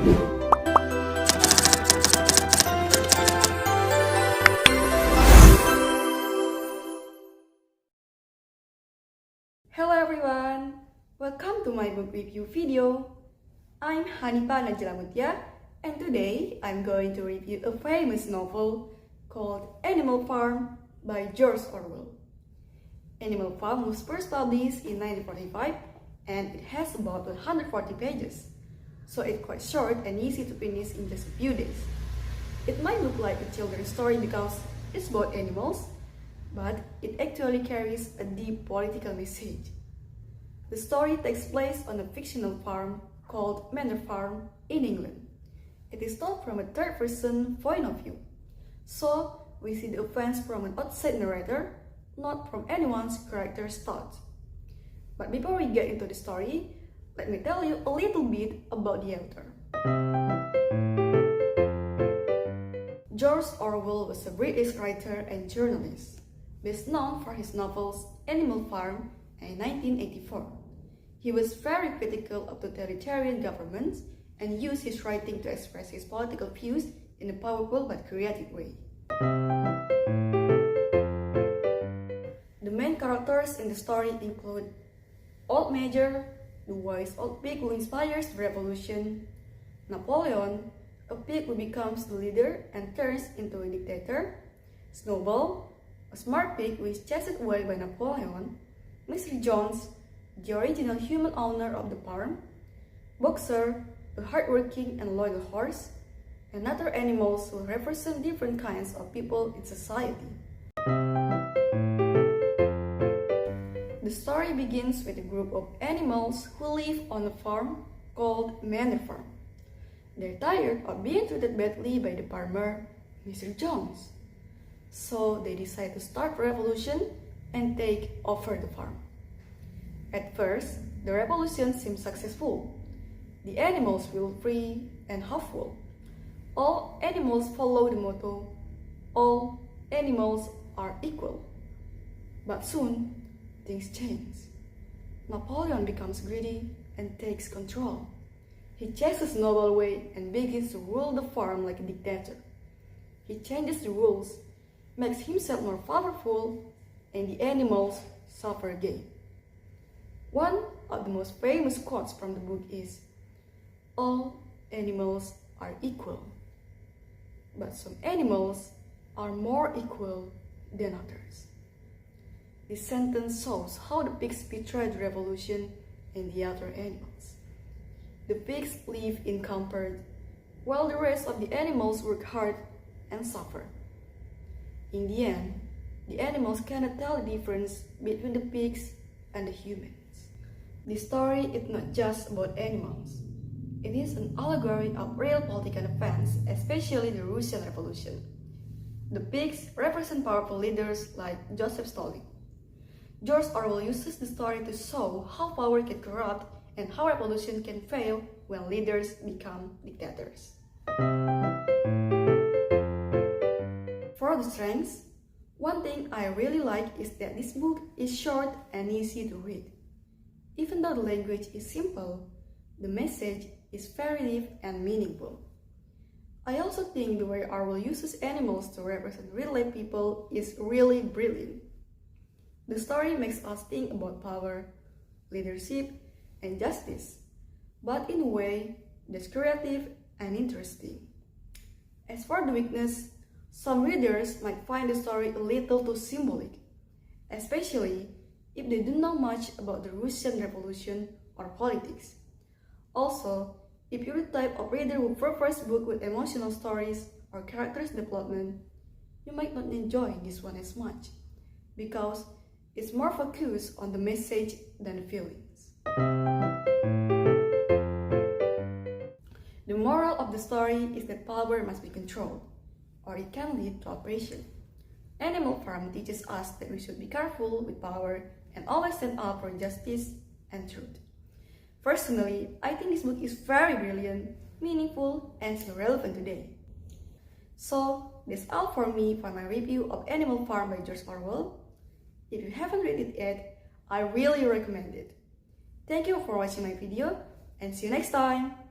Hello everyone! Welcome to my book review video. I'm Hanifa Najla Mutia, and today I'm going to review a famous novel called Animal Farm by George Orwell. Animal Farm was first published in 1945 and it has about 140 pages, so it's quite short and easy to finish in just a few days. It might look like a children's story because it's about animals, but it actually carries a deep political message. The story takes place on a fictional farm called Manor Farm in England. It is told from a third-person point of view, so we see the events from an outside narrator, not from anyone's character's thoughts. But before we get into the story, let me tell you a little bit about the author. George Orwell was a British writer and journalist, best known for his novels Animal Farm in 1984. He was very critical of totalitarian governments and used his writing to express his political views in a powerful but creative way. The main characters in the story include Old Major, the wise old pig who inspires the revolution, Napoleon, a pig who becomes the leader and turns into a dictator, Snowball, a smart pig who is chased away by Napoleon, Mr. Jones, the original human owner of the farm, Boxer, a hardworking and loyal horse, and other animals who represent different kinds of people in society. The story begins with a group of animals who live on a farm called Manor Farm. They're tired of being treated badly by the farmer, Mr. Jones. So they decide to start a revolution and take over the farm. At first, the revolution seems successful. The animals feel free and hopeful. All animals follow the motto, all animals are equal. But soon, things change. Napoleon becomes greedy and takes control. He chases Snowball away and begins to rule the farm like a dictator. He changes the rules, makes himself more powerful, and the animals suffer again. One of the most famous quotes from the book is, "All animals are equal, but some animals are more equal than others." This sentence shows how the pigs betray the revolution and the other animals. The pigs live in comfort, while the rest of the animals work hard and suffer. In the end, the animals cannot tell the difference between the pigs and the humans. The story is not just about animals. It is an allegory of real political events, especially the Russian Revolution. The pigs represent powerful leaders like Joseph Stalin. George Orwell uses the story to show how power can corrupt and how revolution can fail when leaders become dictators. For the strengths, one thing I really like is that this book is short and easy to read. Even though the language is simple, the message is very deep and meaningful. I also think the way Orwell uses animals to represent real-life people is really brilliant. The story makes us think about power, leadership, and justice, but in a way that's creative and interesting. As for the weakness, some readers might find the story a little too symbolic, especially if they don't know much about the Russian Revolution or politics. Also, if you're the type of reader who prefers books with emotional stories or characters development, you might not enjoy this one as much, because it's more focused on the message than the feelings. The moral of the story is that power must be controlled, or it can lead to oppression. Animal Farm teaches us that we should be careful with power and always stand up for justice and truth. Personally, I think this book is very brilliant, meaningful, and still relevant today. So, that's all for me for my review of Animal Farm by George Orwell. If you haven't read it yet, I really recommend it. Thank you for watching my video, and see you next time!